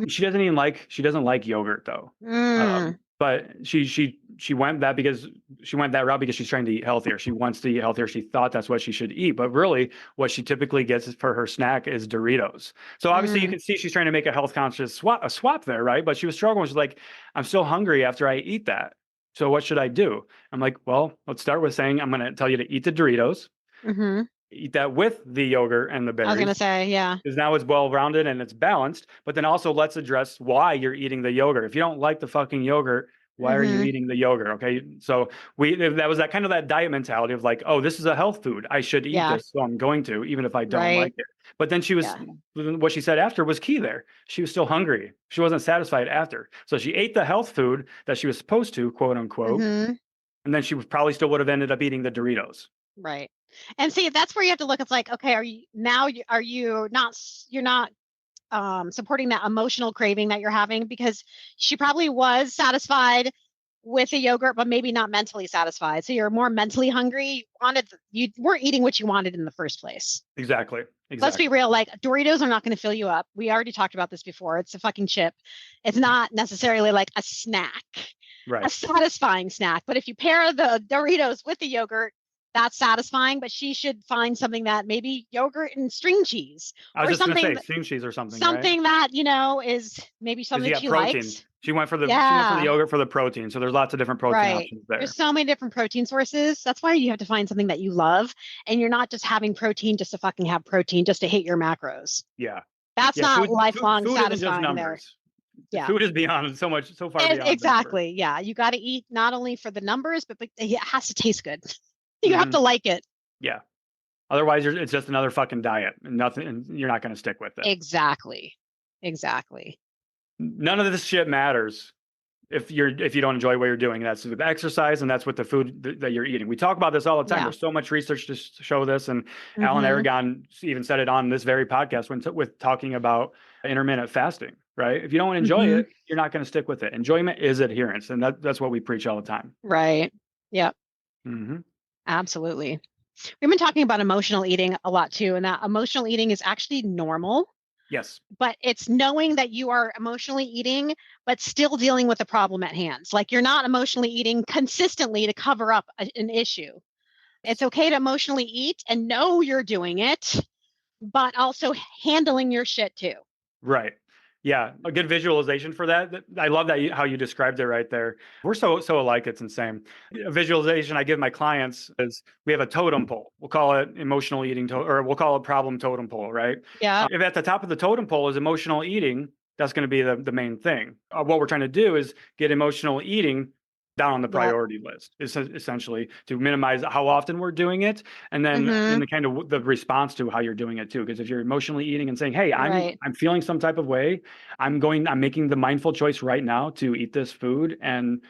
S1: She doesn't like yogurt though. But she went that route because she's trying to eat healthier. She wants to eat healthier. She thought that's what she should eat. But really what she typically gets for her snack is Doritos. So obviously you can see she's trying to make a health conscious swap there, right? But she was struggling. She's like, I'm still hungry after I eat that. So what should I do? I'm like, well, let's start with saying I'm going to tell you to eat the Doritos. eat that with the yogurt and the
S2: I was gonna
S1: berries.
S2: say, yeah.
S1: Because now it's well-rounded and it's balanced, but then also let's address why you're eating the yogurt. If you don't like the fucking yogurt, why are you
S2: Mm-hmm.
S1: eating the yogurt? Okay. So that was that kind of that diet mentality of like, oh, this is a health food. I should eat
S2: Yeah.
S1: this. So I'm going to, even if I don't
S2: Right.
S1: like it. But then
S2: Yeah.
S1: what she said after was key there. She was still hungry. She wasn't satisfied after. So she ate the health food that she was supposed to, quote unquote.
S2: Mm-hmm.
S1: And then she probably still would have ended up eating the Doritos.
S2: Right. And see, that's where you have to look. It's like, okay, are you not supporting that emotional craving that you're having, because she probably was satisfied with a yogurt, but maybe not mentally satisfied. So you're more mentally hungry. You weren't eating what you wanted in the first place.
S1: Exactly.
S2: Let's be real. Like, Doritos are not going to fill you up. We already talked about this before. It's a fucking chip. It's not necessarily like a snack,
S1: Right.
S2: a satisfying snack. But if you pair the Doritos with the yogurt, that's satisfying. But she should find something that maybe yogurt and string cheese,
S1: I was
S2: or
S1: just going to
S2: something
S1: say string cheese or something.
S2: something
S1: right?
S2: that is maybe something that she
S1: protein.
S2: likes.
S1: She went for the
S2: Yeah.
S1: yogurt for the protein. So there's lots of different protein
S2: Right.
S1: options there.
S2: There's so many different protein sources. That's why you have to find something that you love, and you're not just having protein just to fucking have protein just to hit your macros.
S1: Yeah.
S2: That's not lifelong
S1: food
S2: satisfying
S1: isn't just
S2: there.
S1: numbers.
S2: Yeah.
S1: Food is beyond so far beyond.
S2: Exactly. Yeah. You got to eat not only for the numbers, but it has to taste good. You have to like it.
S1: Yeah. Otherwise, it's just another fucking diet and nothing, and you're not going to stick with it.
S2: Exactly.
S1: None of this shit matters if you don't enjoy what you're doing. That's with exercise, and that's with the food that you're eating. We talk about this all the time.
S2: Yeah.
S1: There's so much research to show this, and Alan Aragon even said it on this very podcast with talking about intermittent fasting. Right? If you don't enjoy it, you're not going to stick with it. Enjoyment is adherence, and that's what we preach all the time.
S2: Right. Yep. Absolutely. We've been talking about emotional eating a lot too, and that emotional eating is actually normal.
S1: Yes.
S2: But it's knowing that you are emotionally eating, but still dealing with the problem at hand. Like, you're not emotionally eating consistently to cover up an issue. It's okay to emotionally eat and know you're doing it, but also handling your shit too.
S1: Right. Yeah, a good visualization for that. I love that how you described it right there. We're so alike, it's insane. A visualization I give my clients is we have a totem pole. We'll call it emotional eating, or we'll call it problem totem pole, right?
S2: Yeah.
S1: If at the top of the totem pole is emotional eating, that's going to be the main thing. What we're trying to do is get emotional eating down on the priority list, is essentially to minimize how often we're doing it, and then in the kind of the response to how you're doing it too. Because if you're emotionally eating and saying, "Hey, I'm feeling some type of way, I'm making the mindful choice right now to eat this food and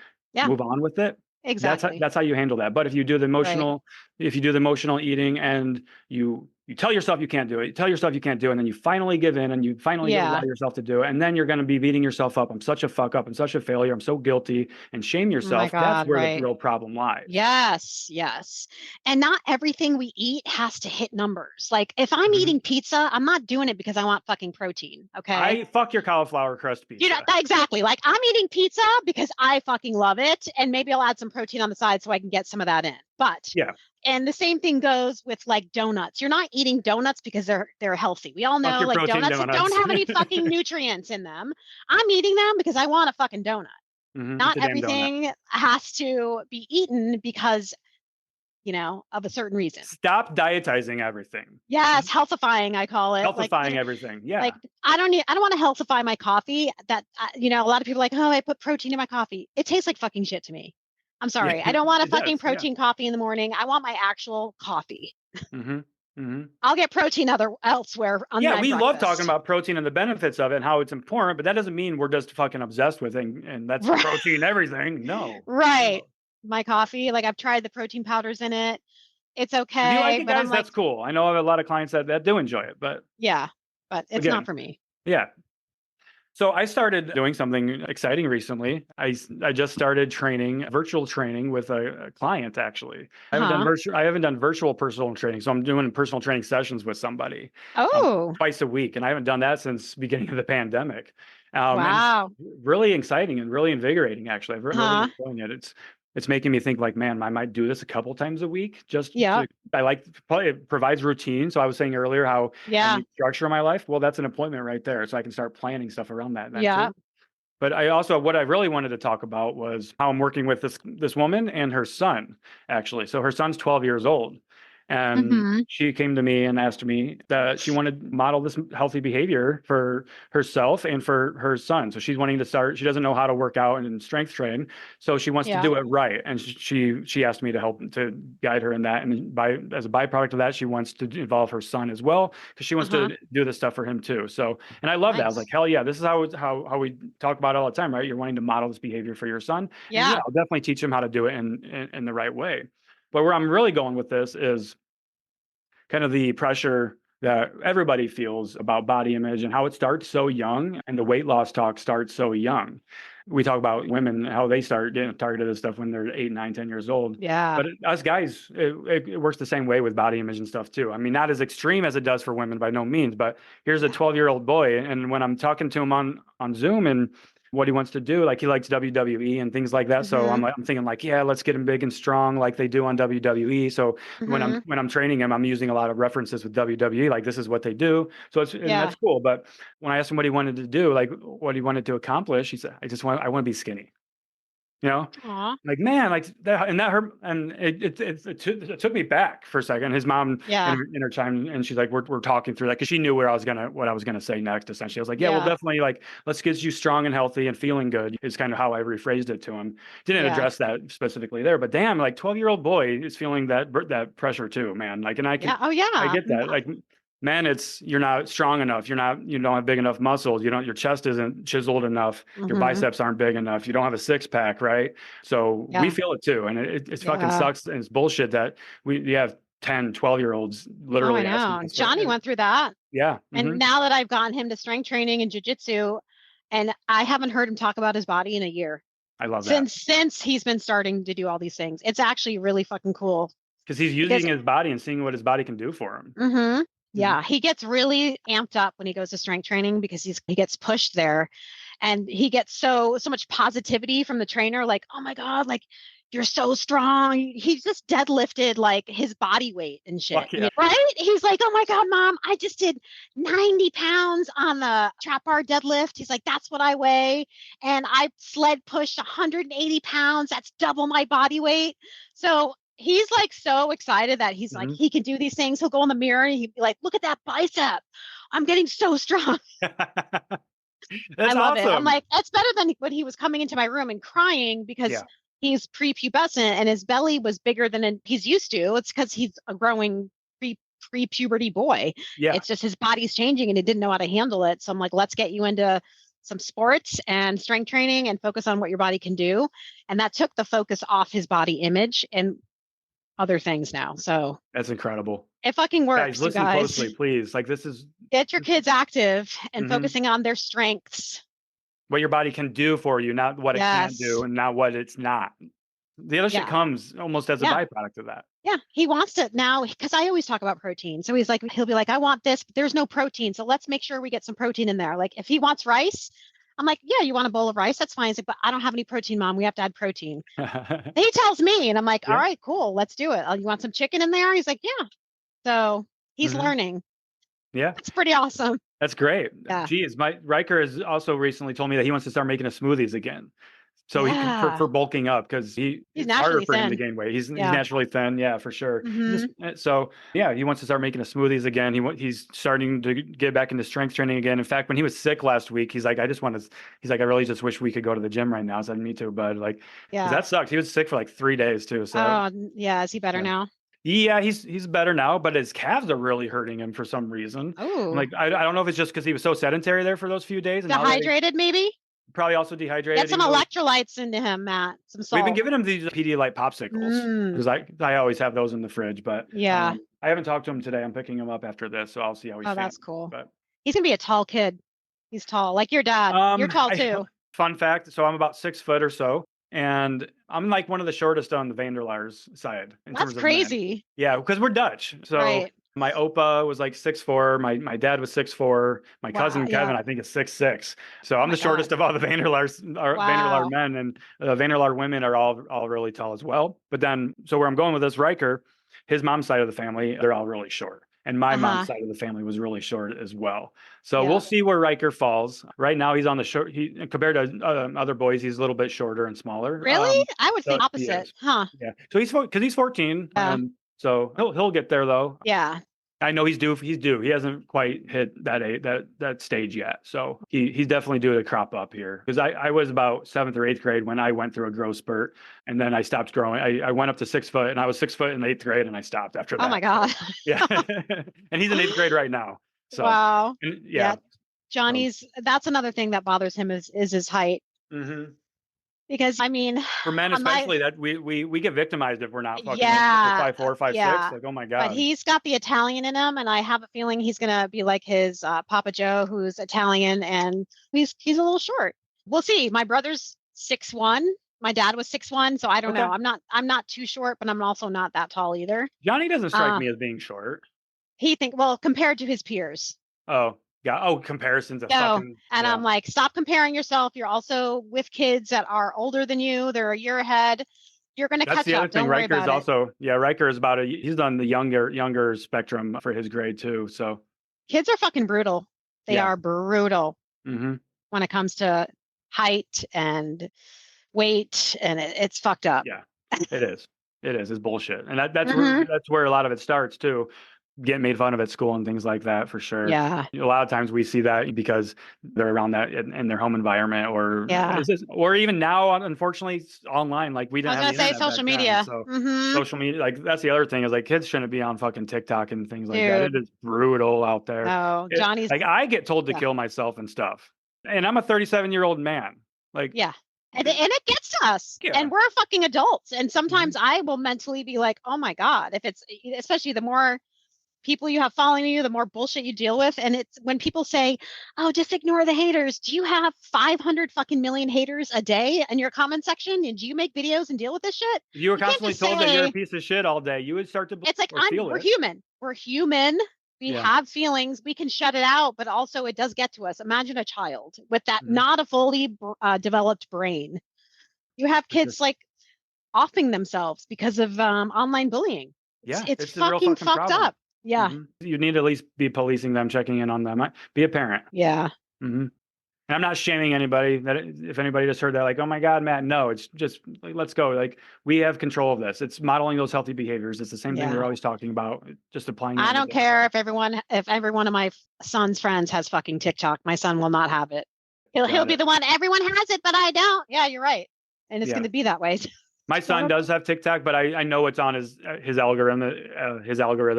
S1: move on with it."
S2: Exactly.
S1: That's how you handle that. But if you do the emotional, eating and you tell yourself you can't do it, and then you finally give in and you finally allow yourself to do it, and then you're going to be beating yourself up. I'm such a fuck up. I'm such a failure. I'm so guilty, and shame yourself. That's where the real problem lies.
S2: Yes. And not everything we eat has to hit numbers. Like, if I'm eating pizza, I'm not doing it because I want fucking protein. Okay.
S1: Fuck your cauliflower crust pizza.
S2: Exactly. Like, I'm eating pizza because I fucking love it, and maybe I'll add some protein on the side so I can get some of that in. But and the same thing goes with like donuts. You're not eating donuts because they're healthy. We all know like donuts don't have any fucking nutrients in them. I'm eating them because I want a fucking donut. Not everything has to be eaten because of a certain reason.
S1: Stop dietizing everything.
S2: Yes, healthifying, I call it.
S1: Healthifying everything. Yeah.
S2: Like, I don't want to healthify my coffee. That a lot of people are like, oh, I put protein in my coffee. It tastes like fucking shit to me. I'm sorry. I don't want a fucking protein coffee in the morning. I want my actual coffee. I'll get protein elsewhere.
S1: We love talking about protein and the benefits of it and how it's important, but that doesn't mean we're just fucking obsessed with it and that's protein everything. No.
S2: Right. No. My coffee, like, I've tried the protein powders in it. It's okay.
S1: If you like it, guys, that's cool. I know I have a lot of clients that do enjoy it, but
S2: but it's not for me.
S1: Yeah. So I started doing something exciting recently. I just started virtual training with a client, actually. I haven't done virtual personal training. So I'm doing personal training sessions with somebody twice a week. And I haven't done that since beginning of the pandemic.
S2: Wow.
S1: Really exciting and really invigorating, actually. I've really enjoying it. It's making me think like, man, I might do this a couple times a week. It provides routine. So I was saying earlier how I need structure in my life. Well, that's an appointment right there. So I can start planning stuff around that. Too. But what I really wanted to talk about was how I'm working with this woman and her son, actually. So her son's 12 years old. And she came to me and asked me that she wanted to model this healthy behavior for herself and for her son. So she's wanting to start, she doesn't know how to work out and strength train. So she wants to do it right. And she asked me to help to guide her in that. And as a byproduct of that, she wants to involve her son as well, because she wants to do this stuff for him too. So, and I love that. I was like, hell yeah, this is how we talk about it all the time, right? You're wanting to model this behavior for your son.
S2: Yeah.
S1: And I'll definitely teach him how to do it in the right way. But where I'm really going with this is kind of the pressure that everybody feels about body image and how it starts so young, and the weight loss talk starts so young. We talk about women, how they start getting targeted and stuff when they're 8, 9, 10 years old.
S2: Yeah.
S1: But us guys, it works the same way with body image and stuff too. I mean, not as extreme as it does for women by no means, but here's a 12-year-old boy. And when I'm talking to him on Zoom and what he wants to do, like he likes WWE and things like that. So I'm thinking like, yeah, let's get him big and strong like they do on WWE. So when I'm training him, I'm using a lot of references with WWE, like this is what they do. So and that's cool. But when I asked him what he wanted to do, like what he wanted to accomplish, he said, I want to be skinny. You know, like, man, like that, and that hurt. And it took me back for a second. His mom in her time, and she's like, we're talking through that, because she knew what I was gonna say next. Essentially, I was like, yeah, well, definitely, like, let's get you strong and healthy and feeling good is kind of how I rephrased it to him. Didn't address that specifically there, but damn, like 12-year-old boy is feeling that pressure too, man. Like, and I can, I get that, like. Man, you're not strong enough. You don't have big enough muscles. Your chest isn't chiseled enough. Your biceps aren't big enough. You don't have a six pack, right? So we feel it too. And it fucking sucks. And it's bullshit that we have 10, 12-year-olds literally.
S2: I know. Johnny went through that.
S1: Yeah.
S2: And now that I've gotten him to strength training and jujitsu, and I haven't heard him talk about his body in a year.
S1: I love that.
S2: Since he's been starting to do all these things. It's actually really fucking cool.
S1: Because he's using his body and seeing what his body can do for him.
S2: Yeah, he gets really amped up when he goes to strength training, because he gets pushed there, and he gets so much positivity from the trainer. Like, oh my God, like you're so strong. He just deadlifted like his body weight and shit, right? He's like, oh my God, Mom, I just did 90 pounds on the trap bar deadlift. He's like, that's what I weigh. And I sled pushed 180 pounds. That's double my body weight. So he's like so excited that he's like, he can do these things. He'll go in the mirror and he'd be like, look at that bicep. I'm getting so strong. I love it. I'm like, that's better than when he was coming into my room and crying because he's prepubescent and his belly was bigger than he's used to. It's because he's a growing pre-puberty boy. Yeah. It's just his body's changing and he didn't know how to handle it. So I'm like, let's get you into some sports and strength training and focus on what your body can do. And that took the focus off his body image and other things now. So
S1: that's incredible.
S2: It fucking works.
S1: Guys, listen closely, please. Like, this is
S2: get your kids active and focusing on their strengths.
S1: What your body can do for you, not what it can't do, and not what it's not. The other shit comes almost as a byproduct of that.
S2: Yeah, he wants it now, because I always talk about protein. So he'll be like, I want this, but there's no protein. So let's make sure we get some protein in there. Like, if he wants rice, I'm like, yeah, you want a bowl of rice? That's fine. He's like, but I don't have any protein, Mom. We have to add protein. He tells me, and I'm like, all right, cool. Let's do it. You want some chicken in there? He's like, yeah. So he's learning. Yeah. It's pretty awesome.
S1: That's great. Yeah. Geez, Riker has also recently told me that he wants to start making his smoothies again. So he for bulking up, because he's harder for him to gain weight. He's naturally thin, for sure. So he wants to start making his smoothies again. He's starting to get back into strength training again. In fact, when he was sick last week, he's like, I really just wish we could go to the gym right now. I said, me too, bud. Like, that sucked. He was sick for like 3 days too. So
S2: is he better now?
S1: Yeah, he's better now, but his calves are really hurting him for some reason. Oh, like I don't know if it's just because he was so sedentary there for those few days. And
S2: dehydrated, maybe.
S1: Probably also dehydrated.
S2: Get some electrolytes into him, Matt. Some salt.
S1: We've been giving him these Pedialyte popsicles because I always have those in the fridge. But I haven't talked to him today. I'm picking him up after this, so I'll see how he's feeling.
S2: That's cool. But he's gonna be a tall kid. He's tall, like your dad. You're tall too.
S1: Fun fact: so I'm about 6 foot or so, and I'm like one of the shortest on the Vanderlaar's side.
S2: That's crazy.
S1: Yeah, because we're Dutch. So my opa was like 6'4". My dad was 6'4". My cousin Kevin, I think, is 6'6". So I'm the shortest of all the Vanderlaar men, and Vanderlaar women are all really tall as well. But then, so where I'm going with this, Riker, his mom's side of the family, they're all really short. And my mom's side of the family was really short as well. So we'll see where Riker falls. Right now, he's on the short. Compared to other boys, he's a little bit shorter and smaller.
S2: Really? I would think opposite. Huh?
S1: Yeah. So he's 14. So he'll get there though.
S2: Yeah.
S1: I know he's due. He's due. He hasn't quite hit that stage yet. So he's definitely due to crop up here. Because I was about 7th or 8th grade when I went through a growth spurt, and then I stopped growing. I went up to 6 foot, and I was 6 foot in 8th grade, and I stopped after that.
S2: Oh my God.
S1: So, yeah. And he's in 8th grade right now. So
S2: Wow.
S1: and, yeah.
S2: Johnny's, that's another thing that bothers him is his height.
S1: Mm-hmm.
S2: Because I mean,
S1: for men especially, that we get victimized if we're not fucking 5'4", 5'6". Like, oh my God.
S2: But he's got the Italian in him, and I have a feeling he's gonna be like his Papa Joe, who's Italian, and he's a little short. We'll see. My brother's 6'1". My dad was 6'1", so I don't know. I'm not too short, but I'm also not that tall either.
S1: Johnny doesn't strike me as being short.
S2: Well, compared to his peers.
S1: Oh. Yeah. Oh, comparisons of
S2: fucking. And yeah. I'm like, stop comparing yourself. You're also with kids that are older than you. They're a year ahead. You're going to catch up. That's the other thing.
S1: Riker's also, Riker is he's on the younger spectrum for his grade too. So
S2: kids are fucking brutal. They are brutal when it comes to height and weight, and it's fucked up.
S1: Yeah, it is. It's bullshit, and that's where a lot of it starts too. Get made fun of at school and things like that, for sure.
S2: Yeah.
S1: A lot of times we see that because they're around that in their home environment, or even now, unfortunately, online. Like we didn't. I was
S2: gonna say social media.
S1: So social media, like that's the other thing is like kids shouldn't be on fucking TikTok and things like that. It is brutal out there.
S2: Oh, Johnny's
S1: like I get told to kill myself and stuff, and I'm a 37-year-old man. Like
S2: And it gets to us, and we're fucking adults. And sometimes I will mentally be like, oh my God, if it's especially the more people you have following you, the more bullshit you deal with. And it's when people say, oh, just ignore the haters. Do you have 500 fucking million haters a day in your comment section? And do you make videos and deal with this shit?
S1: If you were constantly told that you're a piece of shit all day, you would start to
S2: it's like we're human. We're human. We have feelings. We can shut it out, but also it does get to us. Imagine a child with that not a fully developed brain. You have kids like offing themselves because of online bullying. It's fucking fucked up. Yeah.
S1: You need to at least be policing them, checking in on them. Be a parent.
S2: Yeah.
S1: And I'm not shaming anybody that if anybody just heard that, like, oh my God, Matt, no, it's just like, let's go. Like we have control of this. It's modeling those healthy behaviors. It's the same thing we're always talking about, just applying.
S2: I don't care if every one of my son's friends has fucking TikTok. My son will not have it. He'll be the one, everyone has it, but I don't. Yeah, you're right. And it's going to be that way.
S1: My son does have TikTok, but I know it's on his algorithm.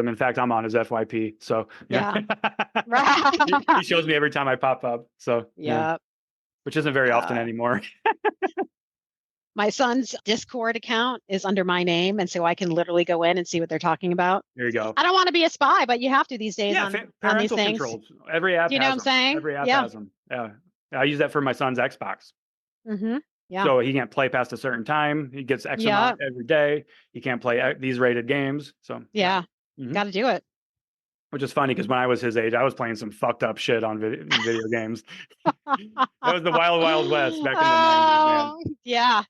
S1: In fact, I'm on his FYP. So he shows me every time I pop up. So which isn't very often anymore.
S2: My son's Discord account is under my name, and so I can literally go in and see what they're talking about.
S1: There you go.
S2: I don't want to be a spy, but you have to these days on these things.
S1: Controls. Every app.
S2: You know what I'm saying?
S1: Every app has them. Yeah, I use that for my son's Xbox.
S2: Yeah.
S1: So he can't play past a certain time. He gets X amount every day. He can't play these rated games. So
S2: got to do it.
S1: Which is funny because when I was his age, I was playing some fucked up shit on video games. That was the wild, wild west back in the 90s, man.
S2: Yeah.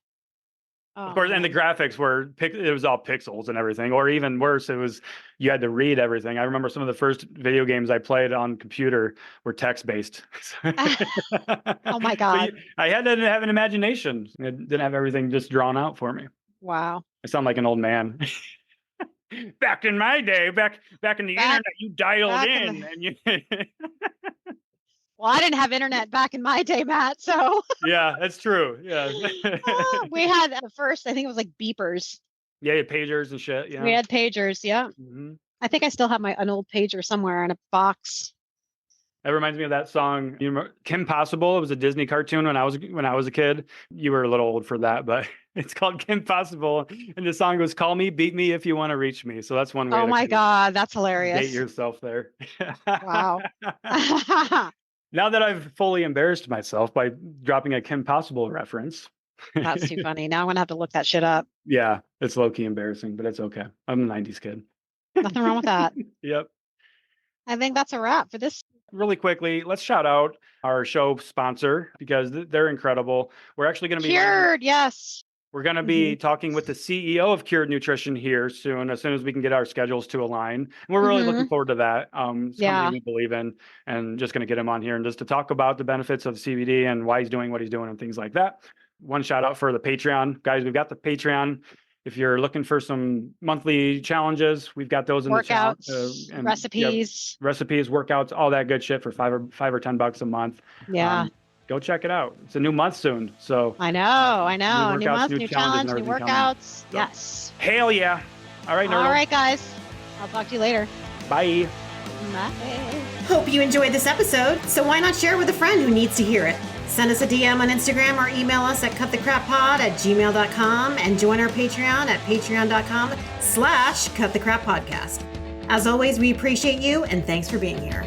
S1: Of course, and the graphics were it was all pixels and everything, or even worse, it was you had to read everything. I remember some of the first video games I played on computer were text based.
S2: Oh my God!
S1: So I had to have an imagination. I didn't have everything just drawn out for me.
S2: Wow!
S1: I sound like an old man. Back in my day, back in the internet, you dialed in and you.
S2: Well, I didn't have internet back in my day, Matt. So
S1: yeah, that's true. Yeah,
S2: we had the first. I think it was like beepers.
S1: Yeah, you had pagers and shit. Yeah,
S2: we had pagers. Yeah, I think I still have an old pager somewhere in a box.
S1: That reminds me of that song. You remember Kim Possible? It was a Disney cartoon when I was a kid. You were a little old for that, but it's called Kim Possible, and the song goes "Call me, beat me if you want to reach me." So that's one way.
S2: Oh my God, that's hilarious.
S1: Date yourself there.
S2: Wow.
S1: Now that I've fully embarrassed myself by dropping a Kim Possible reference.
S2: That's too funny. Now I'm going to have to look that shit up.
S1: Yeah, it's low-key embarrassing, but it's okay. I'm a 90s kid.
S2: Nothing wrong with that.
S1: Yep.
S2: I think that's a wrap for this.
S1: Really quickly, let's shout out our show sponsor because they're incredible. We're actually going to be
S2: Cured, yes.
S1: We're going to be talking with the CEO of Cured Nutrition here soon, as soon as we can get our schedules to align. And we're really looking forward to that. It's something we believe in, and just going to get him on here and just to talk about the benefits of CBD and why he's doing what he's doing and things like that. One shout out for the Patreon. Guys, we've got the Patreon. if you're looking for some monthly challenges, we've got those in the challenge.
S2: Workouts,
S1: And
S2: recipes.
S1: recipes, workouts, all that good shit for $5 or $10 a month.
S2: Yeah.
S1: Go check it out. It's a new month soon. So
S2: I know. New
S1: workouts,
S2: month,
S1: new
S2: new
S1: challenges,
S2: challenge,
S1: and
S2: new
S1: everything coming.
S2: workouts.
S1: So,
S2: Yes.
S1: hell yeah. All right,
S2: All
S1: Nerdle.
S2: right, guys. I'll talk to you later.
S1: Bye.
S2: Bye.
S3: Hope you enjoyed this episode, so why not share with a friend who needs to hear it? Send us a DM on Instagram or email us at cutthecrappod@gmail.com and join our Patreon at patreon.com/cutthecrappodcast. As always, we appreciate you and thanks for being here.